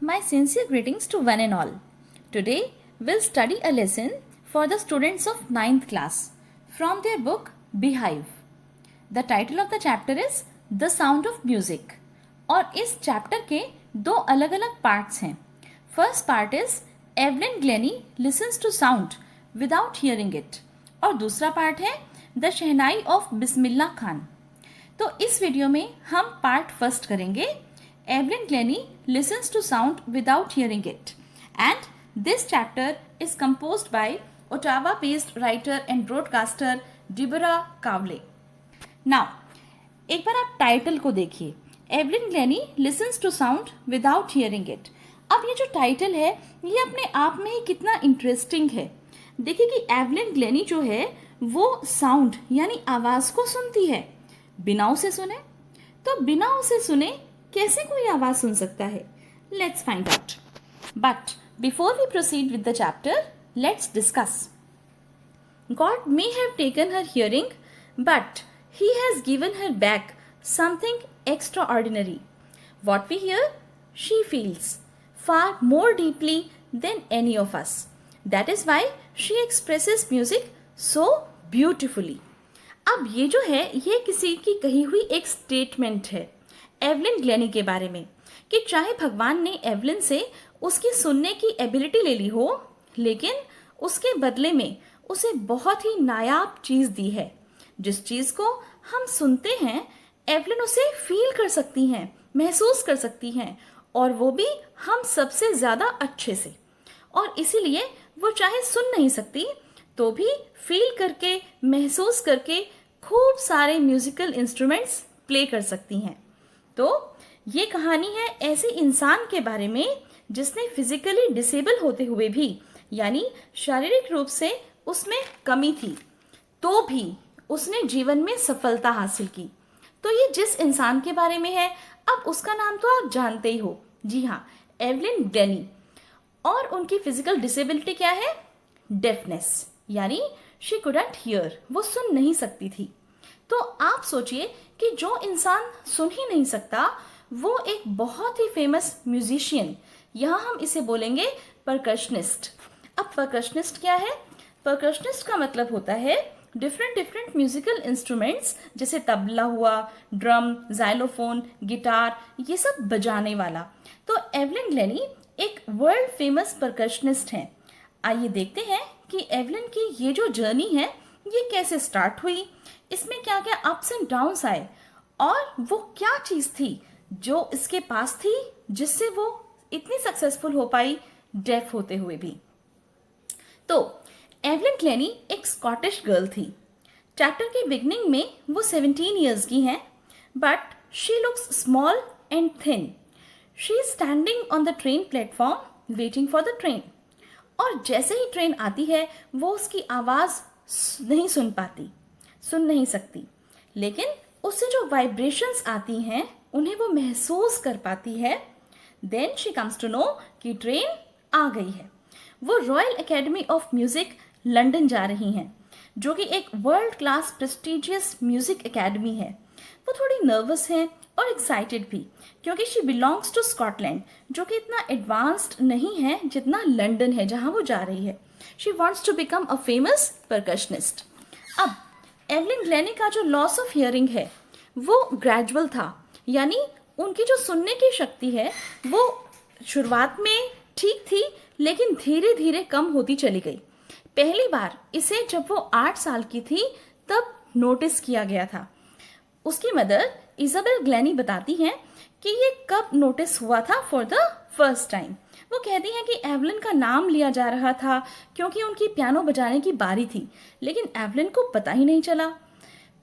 My sincere greetings to one and all. Today we'll study a lesson for the students of 9th class from their book Beehive. The title of the chapter is The Sound of Music. और इस chapter के दो अलग अलग parts हैं. First part is Evelyn Glennie listens to sound without hearing it और दूसरा part है द शहनाई ऑफ बिस्मिल्लाह खान. तो इस वीडियो में हम पार्ट फर्स्ट करेंगे. Evelyn Glennie listens to sound without hearing it, and this chapter is composed by Ottawa-based writer and broadcaster Deborah Cowley. Now, एक बार आप टाइटल को देखिए. Evelyn Glennie listens to sound without hearing it. अब ये जो title है ये अपने आप में ही कितना इंटरेस्टिंग है. देखिए कि एवलिन ग्लेनी जो है वो साउंड यानी आवाज को सुनती है बिना उसे सुने. तो बिना उसे सुने कैसे कोई आवाज सुन सकता है? Let's find out. But before we proceed with the chapter, let's discuss. God may have taken her hearing, but he has given her back something extraordinary. What we hear she feels far more deeply than any of us. That is why she expresses music so beautifully. अब ये जो है ये किसी की कही हुई एक स्टेटमेंट है एवलिन ग्लेनी के बारे में कि चाहे भगवान ने एवलिन से उसकी सुनने की एबिलिटी ले ली हो, लेकिन उसके बदले में उसे बहुत ही नायाब चीज दी है. जिस चीज को हम सुनते हैं एवलिन उसे फील कर सकती हैं, महसूस कर सकती हैं, और वो भी हम सबसे ज्यादा अच्छे से. और इसीलिए वो चाहे सुन नहीं सकती तो भी फील करके, महसूस करके खूब सारे म्यूजिकल इंस्ट्रूमेंट्स प्ले कर सकती हैं. तो ये कहानी है ऐसे इंसान के बारे में जिसने फिजिकली डिसेबल होते हुए भी, यानी शारीरिक रूप से उसमें कमी थी, तो भी उसने जीवन में सफलता हासिल की. तो ये जिस इंसान के बारे में है, अब उसका नाम तो आप जानते ही हो. जी हाँ, एवलिन ग्लेनी. और उनकी फिजिकल डिसेबिलिटी क्या है? डेफनेस, यानी शी कुडंट हियर, वो सुन नहीं सकती थी. तो आप सोचिए कि जो इंसान सुन ही नहीं सकता वो एक बहुत ही फेमस म्यूजिशियन, यहाँ हम इसे बोलेंगे परकशनिस्ट. अब परकशनिस्ट क्या है? परकशनिस्ट का मतलब होता है डिफरेंट म्यूजिकल इंस्ट्रूमेंट्स, जैसे तबला हुआ, ड्रम, जाइलोफोन, गिटार, ये सब बजाने वाला. तो एवलिन ग्लेनी एक वर्ल्ड फेमस परकशनिस्ट हैं. आइए देखते हैं कि एवलिन की ये जो जर्नी है ये कैसे स्टार्ट हुई, इसमें क्या क्या अप्स एंड डाउन्स आए, और वो क्या चीज थी जो इसके पास थी जिससे वो इतनी सक्सेसफुल हो पाई डेफ होते हुए भी. तो एवलिन ग्लेनी एक स्कॉटिश गर्ल थी. चैप्टर के बिगनिंग में वो 17 ईयर्स की हैं, but she looks small and thin. She is standing on the train platform waiting for the train. और जैसे ही ट्रेन आती है वो उसकी आवाज नहीं सुन पाती, सुन नहीं सकती, लेकिन उससे जो वाइब्रेशंस आती हैं उन्हें वो महसूस कर पाती है. Then she comes to know कि ट्रेन आ गई है. वो Royal Academy of Music London जा रही हैं, जो कि एक world class prestigious music academy है. वो थोड़ी नर्वस हैं और एक्साइटेड भी, क्योंकि शी बिलोंग्स टू स्कॉटलैंड, जो कि इतना एडवांस्ड नहीं है जितना लंदन है जहां वो जा रही है. She wants to become a famous percussionist. अब एवलिन ग्लेनी का जो लॉस ऑफ हियरिंग है वो ग्रेजुअल था, यानी उनकी जो सुनने की शक्ति है वो शुरुआत में ठीक थी, लेकिन धीरे धीरे कम होती चली गई. पहली बार इसे जब वो 8 साल की थी तब नोटिस किया गया था. उसकी मदर इजाबेल ग्लेनी बताती हैं कि ये कब नोटिस हुआ था फॉर द फर्स्ट टाइम. वो कहती हैं कि एवलिन का नाम लिया जा रहा था क्योंकि उनकी पियानो बजाने की बारी थी, लेकिन एवलिन को पता ही नहीं चला.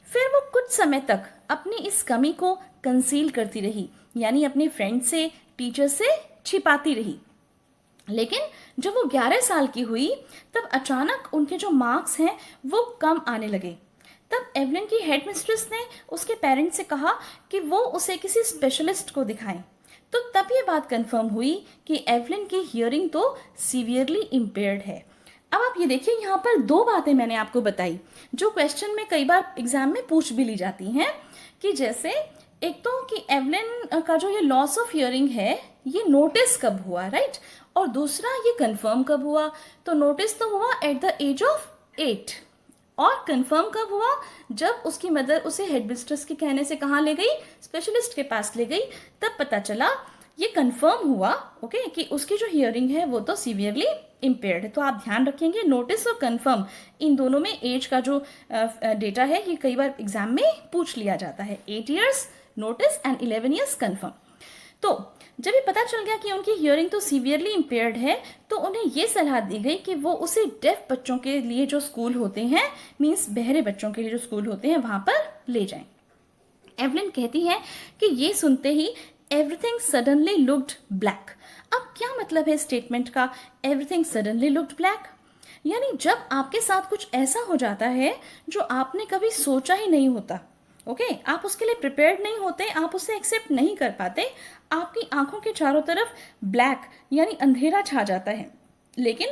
फिर वो कुछ समय तक अपनी इस कमी को कंसील करती रही, यानी अपने फ्रेंड से, टीचर से छिपाती रही. लेकिन जब वो 11 साल की हुई तब अचानक उनके जो मार्क्स हैं वो कम आने लगे. तब एवलिन की हेड मिस्ट्रेस ने उसके पेरेंट्स से कहा कि वो उसे किसी स्पेशलिस्ट को दिखाएं. तो तब ये बात कंफर्म हुई कि एवलिन की हियरिंग तो सीवियरली इम्पेयर्ड है. अब आप ये देखिए, यहाँ पर दो बातें मैंने आपको बताई जो क्वेश्चन में कई बार एग्जाम में पूछ भी ली जाती हैं, कि जैसे एक तो कि एवलिन का जो ये लॉस ऑफ हियरिंग है ये नोटिस कब हुआ, राइट? और दूसरा ये कंफर्म कब हुआ? तो नोटिस तो हुआ एट द एज ऑफ 8, और कंफर्म कब हुआ? जब उसकी मदर उसे हेड मिस्ट्रेस के कहने से कहाँ ले गई? स्पेशलिस्ट के पास ले गई। तब पता चला, ये कंफर्म हुआ, ओके, कि उसकी जो हियरिंग है वो तो सीवियरली इम्पेयर्ड है। तो आप ध्यान रखेंगे, नोटिस और कंफर्म, इन दोनों में एज का जो डेटा है ये कई बार एग्जाम में पूछ लिया जाता है। 8 years notice and 11 years confirm. तो जब ये पता चल गया कि उनकी हियरिंग तो सीवियरली इम्पेयर्ड है, तो उन्हें ये सलाह दी गई कि वो उसे डेफ बच्चों के लिए जो स्कूल होते हैं, मीन्स बहरे बच्चों के लिए जो स्कूल होते हैं, वहाँ पर ले जाएं। एवलिन कहती है कि ये सुनते ही एवरीथिंग सडनली लुक्ड ब्लैक। अब क्या मतलब है स्टेटमेंट का, एवरीथिंग सडनली लुक्ड ब्लैक? यानी जब आपके साथ कुछ ऐसा हो जाता है जो आपने कभी सोचा ही नहीं होता, ओके, आप उसके लिए प्रिपेयर्ड नहीं होते, आप उसे एक्सेप्ट नहीं कर पाते, आपकी आंखों के चारों तरफ ब्लैक यानी अंधेरा छा जाता है। लेकिन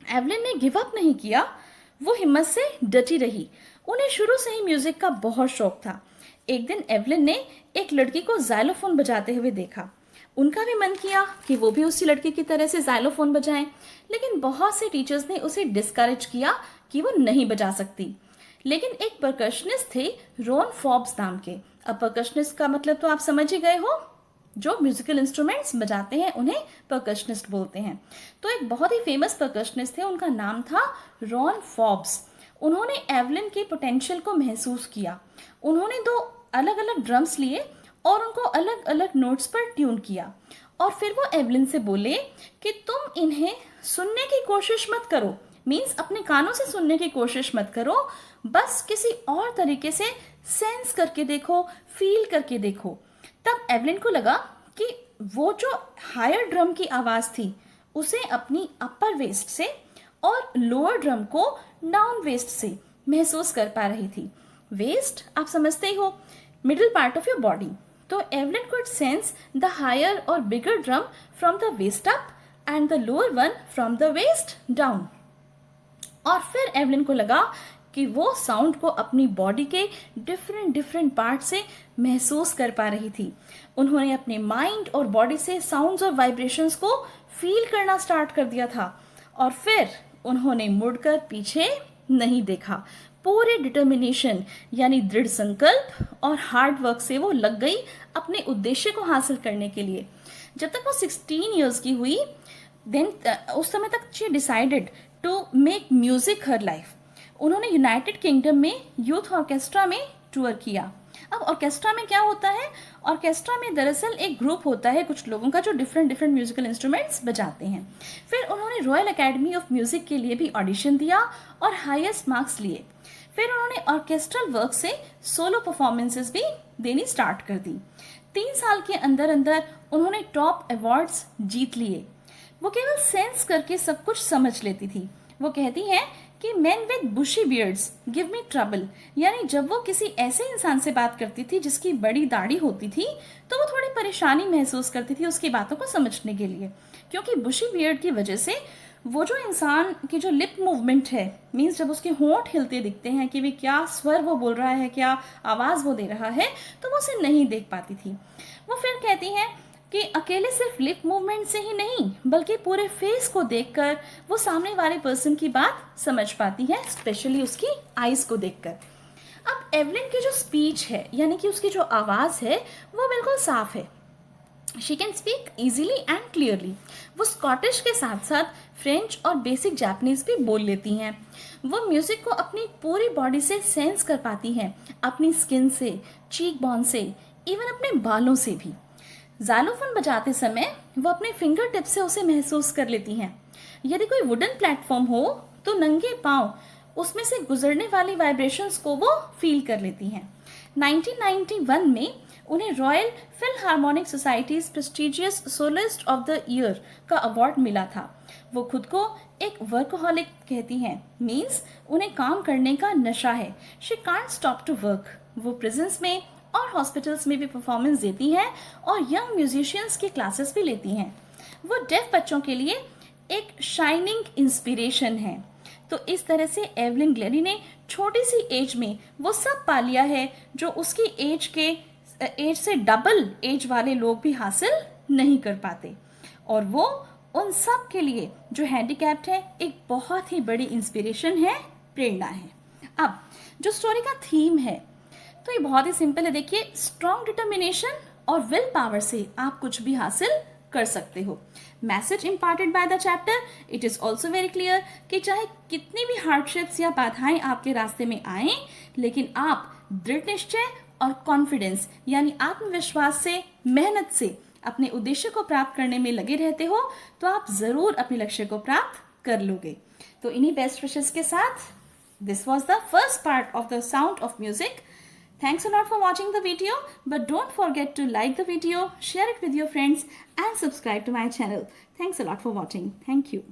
एवलिन ने गिव अप नहीं किया, वो हिम्मत से डटी रही। उन्हें शुरू से ही म्यूजिक का बहुत शौक था। एक दिन एवलिन ने एक लड़की को जाइलोफोन बजाते हुए देखा। उनका भी मन किया कि वो भी उसी लड़की की तरह से जाइलोफोन बजाएं, लेकिन बहुत से टीचर्स ने उसे डिस्करेज किया कि वो नहीं बजा सकती। लेकिन एक परकशनिस्ट थे रॉन फॉब्स नाम के। अब परकशनिस्ट का मतलब तो आप समझ ही गए हो, जो म्यूजिकल इंस्ट्रूमेंट्स बजाते हैं उन्हें परकशनिस्ट बोलते हैं। तो एक बहुत ही फेमस परकशनिस्ट थे, उनका नाम था रॉन फॉब्स। उन्होंने एवलिन के पोटेंशियल को महसूस किया। उन्होंने 2 अलग अलग ड्रम्स लिए और उनको अलग अलग नोट्स पर ट्यून किया, और फिर वो एवलिन से बोले कि तुम इन्हें सुनने की कोशिश मत करो, मीन्स अपने कानों से सुनने की कोशिश मत करो, बस किसी और तरीके से सेंस करके देखो, फील करके देखो। तब एवलिन को लगा कि वो जो हायर ड्रम की आवाज़ थी उसे अपनी अपर वेस्ट से और लोअर ड्रम को डाउन वेस्ट से महसूस कर पा रही थी। वेस्ट आप समझते ही हो, middle part of your body. तो Evelyn could sense the higher और bigger drum from the waist up and the lower one from the waist down. और फिर एवलिन को लगा कि वो साउंड को अपनी बॉडी के डिफरेंट पार्ट से महसूस कर पा रही थी। उन्होंने अपने माइंड और बॉडी से साउंड्स और वाइब्रेशंस को फील करना स्टार्ट कर दिया था, और फिर उन्होंने मुड़कर पीछे नहीं देखा। पूरे डिटर्मिनेशन यानी दृढ़ संकल्प और हार्ड वर्क से वो लग गई अपने उद्देश्य को हासिल करने के लिए। जब तक वो 16 years की हुई, देन उस समय तक she decided to make music her life. उन्होंने यूनाइटेड किंगडम में यूथ ऑर्केस्ट्रा में टूर किया। अब ऑर्केस्ट्रा में क्या होता है? ऑर्केस्ट्रा में दरअसल एक ग्रुप होता है कुछ लोगों का जो डिफरेंट म्यूजिकल इंस्ट्रूमेंट्स बजाते हैं। फिर उन्होंने रॉयल एकेडमी ऑफ म्यूजिक के लिए भी ऑडिशन दिया और हाईएस्ट मार्क्स लिए। फिर उन्होंने ऑर्केस्ट्रल वर्क से सोलो परफॉर्मेंसेस भी देनी स्टार्ट कर दी। 3 साल के अंदर अंदर उन्होंने टॉप अवार्ड्स जीत लिए। वो केवल सेंस करके सब कुछ समझ लेती थी। वो कहती हैं कि men with bushy beards give me trouble, यानी जब वो किसी ऐसे इंसान से बात करती थी जिसकी बड़ी दाढ़ी होती थी, तो वो थोड़ी परेशानी महसूस करती थी उसकी बातों को समझने के लिए, क्योंकि बुशी बियर्ड की वजह से वो जो इंसान की जो लिप मूवमेंट है, मीन्स जब उसके होंठ हिलते दिखते हैं कि वे क्या स्वर वो बोल रहा है, क्या आवाज़ वो दे रहा है, तो वो उसे नहीं देख पाती थी। वो फिर कहती हैं कि अकेले सिर्फ लिप मूवमेंट से ही नहीं, बल्कि पूरे फेस को देखकर वो सामने वाले पर्सन की बात समझ पाती है, स्पेशली उसकी आईज को देखकर। अब एवलिन की जो स्पीच है, यानी कि उसकी जो आवाज़ है, वो बिल्कुल साफ है। She can speak easily and clearly. वो स्कॉटिश के साथ साथ फ्रेंच और बेसिक जापानीज भी बोल लेती हैं। वो म्यूज़िक को अपनी पूरी बॉडी से सेंस कर पाती हैं, अपनी स्किन से, चीक बोन से, इवन अपने बालों से भी। जाइलोफोन बजाते समय वो अपने फिंगर टिप से उसे महसूस कर लेती हैं। यदि कोई वुडन प्लेटफॉर्म हो तो नंगे पांव उसमें से गुजरने वाली वाइब्रेशंस को वो फील कर लेती हैं। 1991 में उन्हें Royal Philharmonic Society's prestigious soloist of the year का अवार्ड मिला था। वो खुद को एक वर्कहोलिक कहती हैं, मीन्स उन्हें काम करने का नशा है। She can't stop to work. वो प्रिजन्स में और हॉस्पिटल्स में भी परफॉर्मेंस देती हैं और यंग म्यूजिशियंस की क्लासेस भी लेती हैं। वो डेफ बच्चों के लिए एक शाइनिंग इंस्पिरेशन है। तो इस तरह से एवलिन ग्लेडी ने छोटी सी एज में वो सब पा लिया है जो उसकी एज से डबल एज वाले लोग भी हासिल नहीं कर पाते, और वो उन सब के लिए जो हैंडीकैप्ड है एक बहुत ही बड़ी इंस्पिरेशन है, प्रेरणा है। अब जो स्टोरी का थीम है तो ये बहुत ही सिंपल है। देखिए, स्ट्रॉन्ग डिटर्मिनेशन और विल पावर से आप कुछ भी हासिल कर सकते हो। Message imparted by the chapter, it is also very clear कि चाहे कितनी भी हार्डशिप्स या बाधाएं आपके रास्ते में आए, लेकिन आप दृढ़ निश्चय और कॉन्फिडेंस यानी आत्मविश्वास से, मेहनत से अपने उद्देश्य को प्राप्त करने में लगे रहते हो तो आप जरूर अपने लक्ष्य को प्राप्त कर लोगे। तो इन्हीं बेस्ट विशेस के साथ this was the first part of the Sound of Music. Thanks a lot for watching the video, but don't forget to like the video, share it with your friends and subscribe to my channel. Thanks a lot for watching. Thank you.